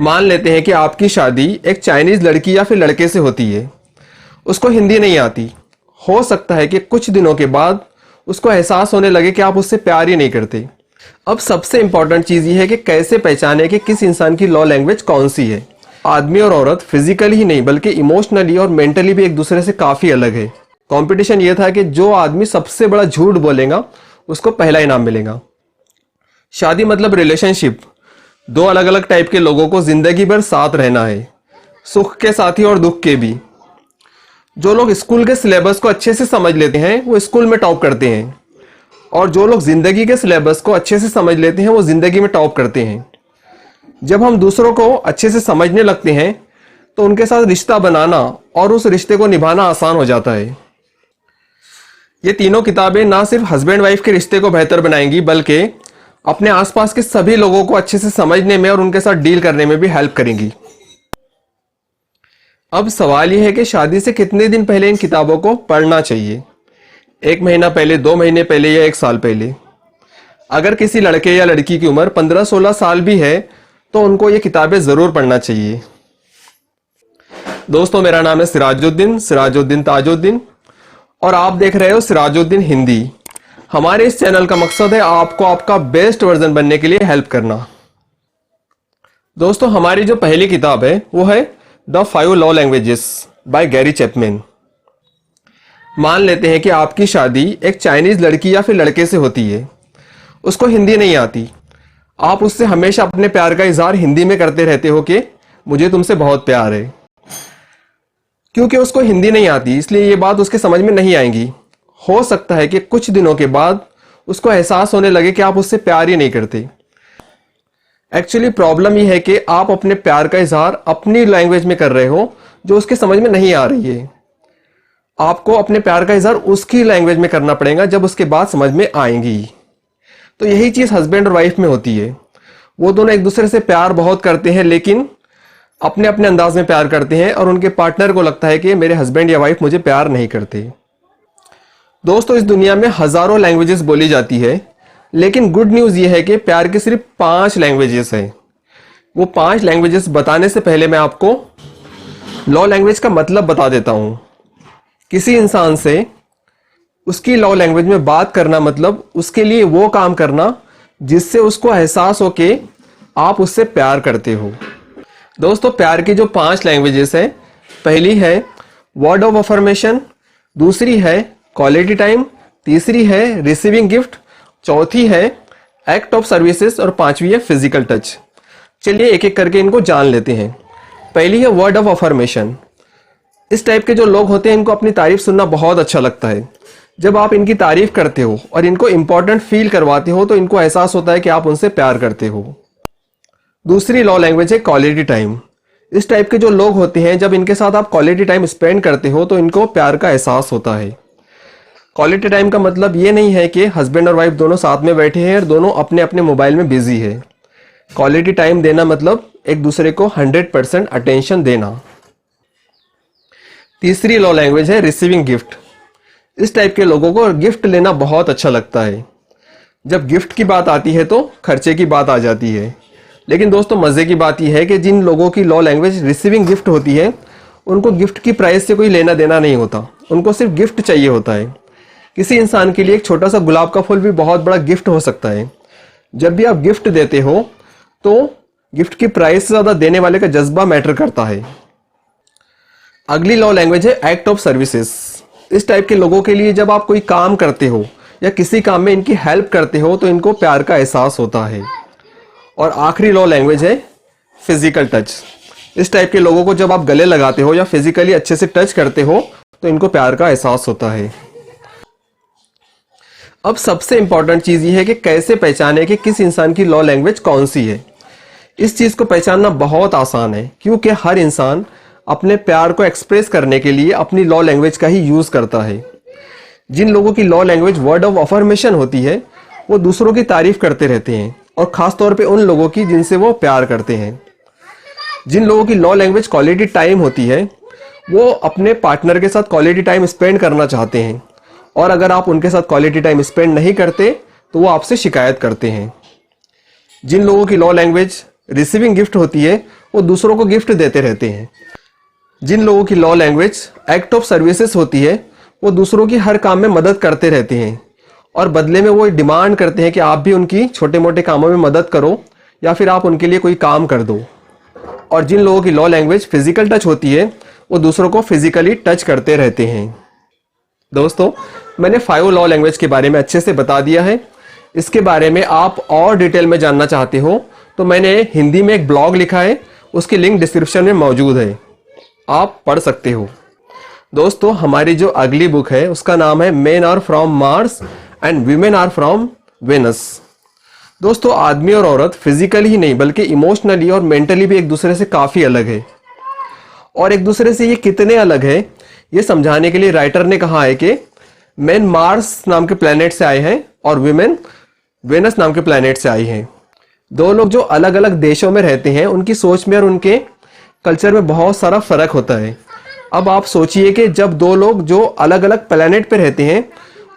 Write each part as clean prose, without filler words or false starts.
मान लेते हैं कि आपकी शादी एक चाइनीज लड़की या फिर लड़के से होती है। उसको हिंदी नहीं आती। हो सकता है कि कुछ दिनों के बाद उसको एहसास होने लगे कि आप उससे प्यार ही नहीं करते। अब सबसे इंपॉर्टेंट चीज ये है कि कैसे पहचाने कि किस इंसान की लव लैंग्वेज कौन सी है। आदमी और औरत फिजिकली ही नहीं बल्कि इमोशनली और मेंटली भी एक दूसरे से काफी अलग है। कंपटीशन ये था कि जो आदमी सबसे बड़ा झूठ बोलेगा उसको पहला इनाम मिलेगा। शादी मतलब रिलेशनशिप। दो अलग अलग टाइप के लोगों को जिंदगी भर साथ रहना है, सुख के साथी और दुख के भी। जो लोग स्कूल के सिलेबस को अच्छे से समझ लेते हैं वो स्कूल में टॉप करते हैं, और जो लोग जिंदगी के सिलेबस को अच्छे से समझ लेते हैं वो जिंदगी में टॉप करते हैं। जब हम दूसरों को अच्छे से समझने लगते हैं तो उनके साथ रिश्ता बनाना और उस रिश्ते को निभाना आसान हो जाता है। ये तीनों किताबें ना सिर्फ हस्बैंड वाइफ के रिश्ते को बेहतर बनाएंगी बल्कि अपने आसपास के सभी लोगों को अच्छे से समझने में और उनके साथ डील करने में भी हेल्प करेंगी। अब सवाल यह है कि शादी से कितने दिन पहले इन किताबों को पढ़ना चाहिए। 1 महीना पहले, 2 महीने पहले या 1 साल पहले। अगर किसी लड़के या लड़की की उम्र 15-16 साल भी है तो उनको ये किताबें जरूर पढ़ना चाहिए। दोस्तों, मेरा नाम है सिराजुद्दीन ताजुद्दीन और आप देख रहे हो सिराजुद्दीन हिंदी। हमारे इस चैनल का मकसद है आपको आपका बेस्ट वर्जन बनने के लिए हेल्प करना। दोस्तों, हमारी जो पहली किताब है वो है the 5 love languages by Gary Chapman. मान लेते हैं कि आपकी शादी एक चाइनीज लड़की या फिर लड़के से होती है। उसको हिंदी नहीं आती। आप उससे हमेशा अपने प्यार का इजहार हिंदी में करते रहते हो कि मुझे तुमसे बहुत प्यार है। क्योंकि उसको हिंदी नहीं आती इसलिए ये बात उसके समझ में नहीं आएगी। हो सकता है कि कुछ दिनों के बाद उसको एहसास होने लगे कि आप उससे प्यार ही नहीं करते। एक्चुअली प्रॉब्लम यह है कि आप अपने प्यार का इजहार अपनी लैंग्वेज में कर रहे हो जो उसके समझ में नहीं आ रही है। आपको अपने प्यार का इजहार उसकी लैंग्वेज में करना पड़ेगा जब उसके बाद समझ में आएंगी। तो यही चीज हस्बैंड और वाइफ में होती है। वो दोनों एक दूसरे से प्यार बहुत करते हैं लेकिन अपने अपने अंदाज में प्यार करते हैं और उनके पार्टनर को लगता है कि मेरे हस्बैंड या वाइफ मुझे प्यार नहीं करते। दोस्तों, इस दुनिया में हजारों लैंग्वेजेस बोली जाती है लेकिन गुड न्यूज ये है कि प्यार की सिर्फ 5 लैंग्वेजेस हैं। वो 5 लैंग्वेजेस बताने से पहले मैं आपको लव लैंग्वेज का मतलब बता देता हूं। किसी इंसान से उसकी लव लैंग्वेज में बात करना मतलब उसके लिए वो काम करना जिससे उसको एहसास हो कि आप उससे प्यार करते हो। दोस्तों, प्यार की जो 5 लैंग्वेजेस है, पहली है वर्ड ऑफ अफर्मेशन, दूसरी है क्वालिटी टाइम, तीसरी है रिसीविंग गिफ्ट, चौथी है एक्ट ऑफ सर्विसेज और 5वीं है फिजिकल टच। चलिए एक एक करके इनको जान लेते हैं। पहली है वर्ड ऑफ अफर्मेशन। इस टाइप के जो लोग होते हैं इनको अपनी तारीफ सुनना बहुत अच्छा लगता है। जब आप इनकी तारीफ करते हो और इनको इंपॉर्टेंट फील करवाते हो तो इनको एहसास होता है कि आप उनसे प्यार करते हो। दूसरी लव लैंग्वेज है क्वालिटी टाइम। इस टाइप के जो लोग होते हैं जब इनके साथ आप क्वालिटी टाइम स्पेंड करते हो तो इनको प्यार का एहसास होता है। क्वालिटी टाइम का मतलब ये नहीं है कि हस्बैंड और वाइफ दोनों साथ में बैठे हैं और दोनों अपने अपने मोबाइल में बिजी है। क्वालिटी टाइम देना मतलब एक दूसरे को 100% अटेंशन देना। तीसरी लव लैंग्वेज है रिसीविंग गिफ्ट। इस टाइप के लोगों को गिफ्ट लेना बहुत अच्छा लगता है। जब गिफ्ट की बात आती है तो खर्चे की बात आ जाती है। लेकिन दोस्तों, मजे की बात यह है कि जिन लोगों की लव लैंग्वेज रिसीविंग गिफ्ट होती है उनको गिफ्ट की प्राइस से कोई लेना देना नहीं होता। उनको सिर्फ गिफ्ट चाहिए होता है। किसी इंसान के लिए एक छोटा सा गुलाब का फूल भी बहुत बड़ा गिफ्ट हो सकता है। जब भी आप गिफ्ट देते हो तो गिफ्ट की प्राइस से ज्यादा देने वाले का जज्बा मैटर करता है। अगली लव लैंग्वेज है एक्ट ऑफ सर्विसेज। इस टाइप के लोगों के लिए जब आप कोई काम करते हो या किसी काम में इनकी हेल्प करते हो तो इनको प्यार का एहसास होता है। और आखिरी लव लैंग्वेज है फिजिकल टच। इस टाइप के लोगों को जब आप गले लगाते हो या फिजिकली अच्छे से टच करते हो तो इनको प्यार का एहसास होता है। अब सबसे इंपॉर्टेंट चीज ये है कि कैसे पहचाने कि किस इंसान की लव लैंग्वेज कौन सी है। इस चीज को पहचानना बहुत आसान है क्योंकि हर इंसान अपने प्यार को एक्सप्रेस करने के लिए अपनी लव लैंग्वेज का ही यूज करता है। जिन लोगों की love language word of affirmation होती है वो दूसरों की तारीफ करते रहते हैं और खासतौर पे उन लोगों की जिनसे वो प्यार करते हैं। जिन लोगों की लव लैंग्वेज क्वालिटी टाइम होती है वो अपने पार्टनर के साथ क्वालिटी टाइम स्पेंड करना चाहते हैं और अगर आप उनके साथ क्वालिटी टाइम स्पेंड नहीं करते तो वो आपसे शिकायत करते हैं। जिन लोगों की लव लैंग्वेज रिसीविंग गिफ्ट होती है वो दूसरों को गिफ्ट देते रहते हैं। जिन लोगों की love language act of services होती है वो दूसरों की हर काम में मदद करते रहते हैं और बदले में वो डिमांड करते हैं कि आप भी उनकी छोटे मोटे कामों में मदद करो या फिर आप उनके लिए कोई काम कर दो। और जिन लोगों की लव लैंग्वेज फिजिकल टच होती है वो दूसरों को फिजिकली टच करते रहते हैं। दोस्तों, मैंने 5 लव लैंग्वेज के बारे में अच्छे से बता दिया है। इसके बारे में आप और डिटेल में जानना चाहते हो तो मैंने हिंदी में एक ब्लॉग लिखा है, उसकी लिंक डिस्क्रिप्शन में मौजूद है, आप पढ़ सकते हो। दोस्तों, हमारी जो अगली बुक है उसका नाम है men are from Mars and women are from Venus. दोस्तों, आदमी और औरत फिजिकली ही नहीं बल्कि इमोशनली और मेंटली भी एक दूसरे से काफी अलग है। और एक दूसरे से ये कितने अलग है ये समझाने के लिए राइटर ने कहा है कि मेन मार्स नाम के प्लेनेट से आए हैं और वीमेन वेनस नाम के प्लेनेट से आई हैं। दो लोग जो अलग अलग देशों में रहते हैं उनकी सोच में और उनके कल्चर में बहुत सारा फर्क होता है। अब आप सोचिए कि जब दो लोग जो अलग अलग प्लेनेट पे रहते हैं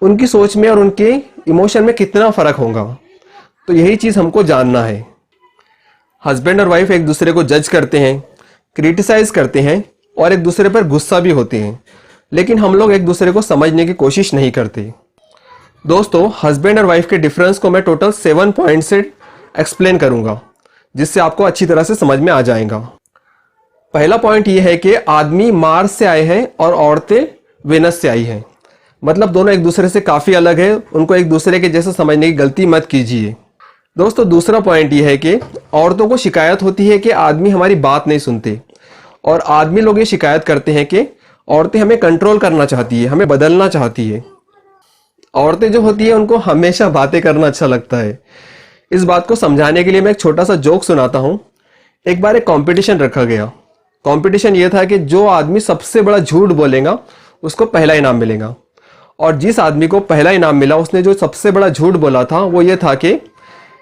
उनकी सोच में और उनके इमोशन में कितना फर्क होगा, तो यही चीज हमको जानना है। हस्बैंड और वाइफ एक दूसरे को जज करते हैं, क्रिटिसाइज करते हैं और एक दूसरे पर गुस्सा भी होते हैं, लेकिन हम लोग एक दूसरे को समझने की कोशिश नहीं करते। दोस्तों, हस्बैंड और वाइफ के डिफरेंस को मैं टोटल 7 पॉइंट से एक्सप्लेन करूंगा जिससे आपको अच्छी तरह से समझ में आ जाएगा। पहला पॉइंट ये है कि आदमी मार्स से आए हैं और औरतें वेनस से आई हैं, मतलब दोनों एक दूसरे से काफी अलग है, उनको एक दूसरे के जैसे समझने की गलती मत कीजिए। दोस्तों, दूसरा पॉइंट ये है कि औरतों को शिकायत होती है कि आदमी हमारी बात नहीं सुनते और आदमी लोग ये शिकायत करते हैं कि औरतें हमें कंट्रोल करना चाहती है, हमें बदलना चाहती है। औरतें जो होती है उनको हमेशा बातें करना अच्छा लगता है। इस बात को समझाने के लिए मैं एक छोटा सा जोक सुनाता हूं। एक बार एक कंपटीशन रखा गया। कंपटीशन ये था कि जो आदमी सबसे बड़ा झूठ बोलेगा उसको पहला इनाम मिलेगा। और जिस आदमी को पहला इनाम मिला उसने जो सबसे बड़ा झूठ बोला था वो ये था कि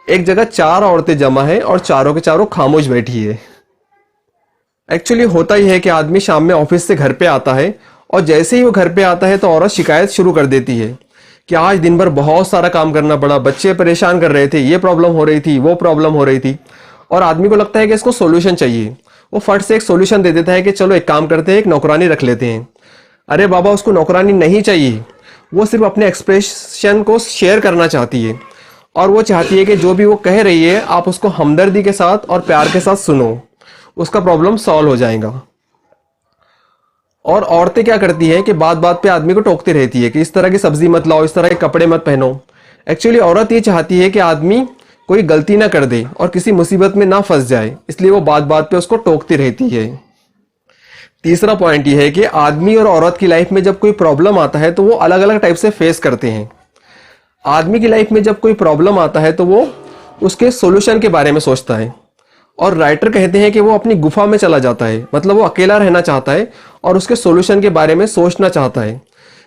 एक जगह 4 औरतें जमा है और चारों के चारों खामोश बैठी है। एक्चुअली होता ही है कि आदमी शाम में ऑफिस से घर पे आता है और जैसे ही वो घर पे आता है तो औरत शिकायत शुरू कर देती है कि आज दिन भर बहुत सारा काम करना पड़ा, बच्चे परेशान कर रहे थे, ये प्रॉब्लम हो रही थी, वो प्रॉब्लम हो रही थी। और आदमी को लगता है कि इसको सोल्यूशन चाहिए। वो फट से एक सोल्यूशन दे देता है कि चलो एक काम करते हैं, एक नौकरानी रख लेते हैं। अरे बाबा, उसको नौकरानी नहीं चाहिए, वो सिर्फ अपने एक्सप्रेशन को शेयर करना चाहती है और वो चाहती है कि जो भी वो कह रही है आप उसको हमदर्दी के साथ और प्यार के साथ सुनो, उसका प्रॉब्लम सॉल्व हो जाएगा। और औरतें क्या करती है कि बात बात पे आदमी को टोकती रहती है कि इस तरह की सब्जी मत लाओ, इस तरह के कपड़े मत पहनो। एक्चुअली औरत ये चाहती है कि आदमी कोई गलती ना कर दे और किसी मुसीबत में ना फंस जाए, इसलिए वो बात बात पे उसको टोकती रहती है। तीसरा पॉइंट ये है कि आदमी और औरत की लाइफ में जब कोई प्रॉब्लम आता है तो वो अलग अलग टाइप से फेस करते हैं। आदमी की लाइफ में जब कोई प्रॉब्लम आता है तो वो उसके सॉल्यूशन के बारे में सोचता है और राइटर कहते हैं कि वो अपनी गुफा में चला जाता है, मतलब वो अकेला रहना चाहता है और उसके सॉल्यूशन के बारे में सोचना चाहता है।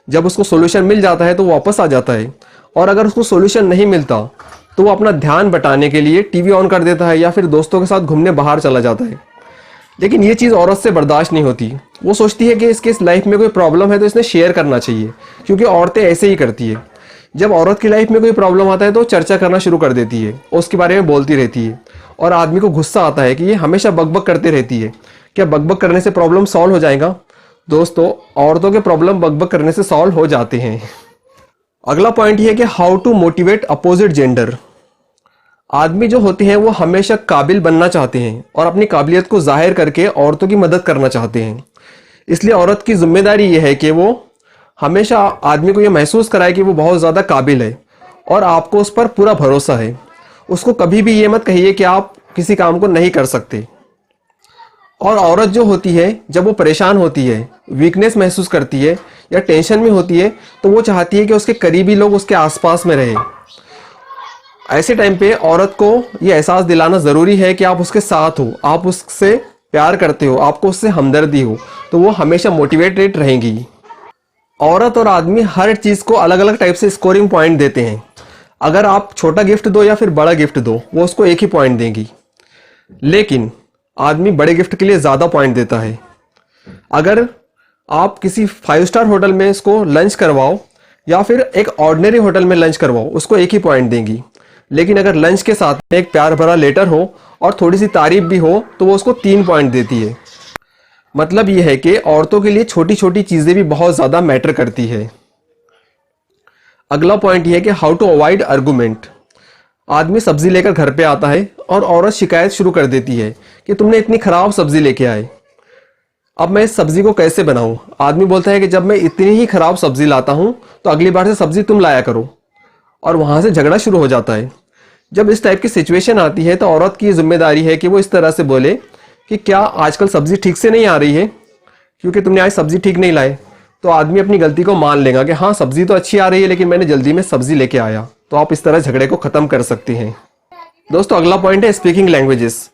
जब उसको सॉल्यूशन मिल जाता है तो वापस आ जाता है और अगर उसको सॉल्यूशन नहीं मिलता तो वो अपना ध्यान बटाने के लिए टीवी ऑन कर देता है या फिर दोस्तों के साथ घूमने बाहर चला जाता है। लेकिन ये चीज़ औरत से बर्दाश्त नहीं होती। वो सोचती है कि इसके इस लाइफ में कोई प्रॉब्लम है तो इसने शेयर करना चाहिए, क्योंकि औरतें ऐसे ही करती है। जब औरत की लाइफ में कोई प्रॉब्लम आता है तो चर्चा करना शुरू कर देती है, उसके बारे में बोलती रहती है और आदमी को गुस्सा आता है कि ये हमेशा बकबक करती रहती है। क्या बकबक करने से प्रॉब्लम सॉल्व हो जाएगा? दोस्तों, औरतों के प्रॉब्लम बकबक करने से सॉल्व हो जाते हैं। अगला पॉइंट ये है कि how to motivate opposite gender. आदमी जो होते हैं वो हमेशा काबिल बनना चाहते हैं और अपनी काबिलियत को जाहिर करके औरतों की मदद करना चाहते हैं। इसलिए औरत की जिम्मेदारी ये है कि वो हमेशा आदमी को ये महसूस कराए कि वो बहुत ज़्यादा काबिल है और आपको उस पर पूरा भरोसा है। उसको कभी भी ये मत कहिए कि आप किसी काम को नहीं कर सकते। और औरत जो होती है जब वो परेशान होती है, वीकनेस महसूस करती है या टेंशन में होती है तो वो चाहती है कि उसके करीबी लोग उसके आसपास में रहे। ऐसे टाइम पे औरत को ये एहसास दिलाना ज़रूरी है कि आप उसके साथ हो, आप उससे प्यार करते हो, आपको उससे हमदर्दी हो, तो वो हमेशा मोटिवेटेड रहेंगी। औरत और आदमी हर चीज़ को अलग अलग टाइप से स्कोरिंग पॉइंट देते हैं। अगर आप छोटा गिफ्ट दो या फिर बड़ा गिफ्ट दो, वो उसको एक ही पॉइंट देंगी, लेकिन आदमी बड़े गिफ्ट के लिए ज़्यादा पॉइंट देता है। अगर आप किसी 5 स्टार होटल में इसको लंच करवाओ या फिर एक ऑर्डिनरी होटल में लंच करवाओ, उसको एक ही पॉइंट देंगी। लेकिन अगर लंच के साथ में एक प्यार भरा लेटर हो और थोड़ी सी तारीफ भी हो तो वो उसको 3 पॉइंट देती है। मतलब ये है कि औरतों के लिए छोटी छोटी चीजें भी बहुत ज्यादा मैटर करती है। अगला पॉइंट ये है कि हाउ टू अवॉइड आर्गुमेंट। आदमी सब्जी लेकर घर पे आता है और औरत शिकायत शुरू कर देती है कि तुमने इतनी खराब सब्जी लेके आए, अब मैं इस सब्जी को कैसे बनाऊं। आदमी बोलता है कि जब मैं इतनी ही खराब सब्जी लाता हूं तो अगली बार से सब्जी तुम लाया करो, और वहां से झगड़ा शुरू हो जाता है। जब इस टाइप की सिचुएशन आती है तो औरत की जिम्मेदारी है कि वो इस तरह से बोले कि क्या आजकल सब्जी ठीक से नहीं आ रही है, क्योंकि तुमने आज सब्जी ठीक नहीं लाए। तो आदमी अपनी गलती को मान लेगा कि हाँ सब्जी तो अच्छी आ रही है लेकिन मैंने जल्दी में सब्जी लेके आया। तो आप इस तरह झगड़े को खत्म कर सकती हैं। दोस्तों अगला पॉइंट है स्पीकिंग लैंग्वेजेस।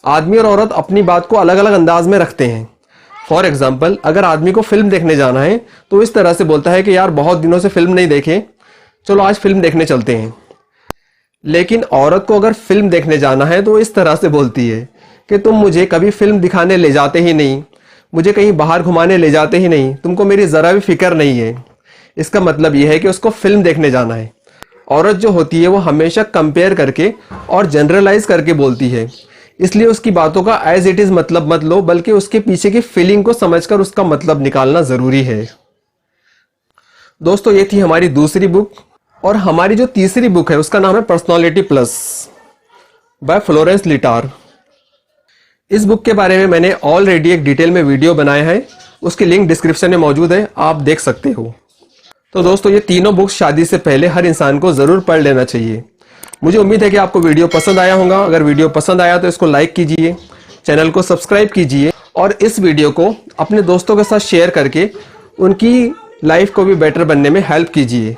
आदमी और औरत अपनी बात को अलग अलग अंदाज में रखते हैं। फॉर एग्जाम्पल, अगर आदमी को फिल्म देखने जाना है तो इस तरह से बोलता है कि यार बहुत दिनों से फिल्म नहीं देखे, चलो आज फिल्म देखने चलते हैं। लेकिन औरत को अगर फिल्म देखने जाना है तो इस तरह से बोलती है कि तुम मुझे कभी फिल्म दिखाने ले जाते ही नहीं, मुझे कहीं बाहर घुमाने ले जाते ही नहीं, तुमको मेरी जरा भी फिक्र नहीं है। इसका मतलब यह है कि उसको फिल्म देखने जाना है। औरत जो होती है वो हमेशा कंपेयर करके और जनरलाइज करके बोलती है, इसलिए उसकी बातों का एज इट इज मतलब मत लो, बल्कि उसके पीछे की फीलिंग को समझकर उसका मतलब निकालना जरूरी है। दोस्तों ये थी हमारी दूसरी बुक, और हमारी जो तीसरी बुक है उसका नाम है personality plus by Florence litre. इस बुक के बारे में मैंने ऑलरेडी एक डिटेल में वीडियो बनाया है, उसकी लिंक डिस्क्रिप्शन में मौजूद है, आप देख सकते हो। तो दोस्तों ये तीनों बुक्स शादी से पहले हर इंसान को जरूर पढ़ लेना चाहिए। मुझे उम्मीद है कि आपको वीडियो पसंद आया होगा। अगर वीडियो पसंद आया तो इसको लाइक कीजिए, चैनल को सब्सक्राइब कीजिए और इस वीडियो को अपने दोस्तों के साथ शेयर करके उनकी लाइफ को भी बेटर बनने में हेल्प कीजिए।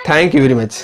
Thank you very much.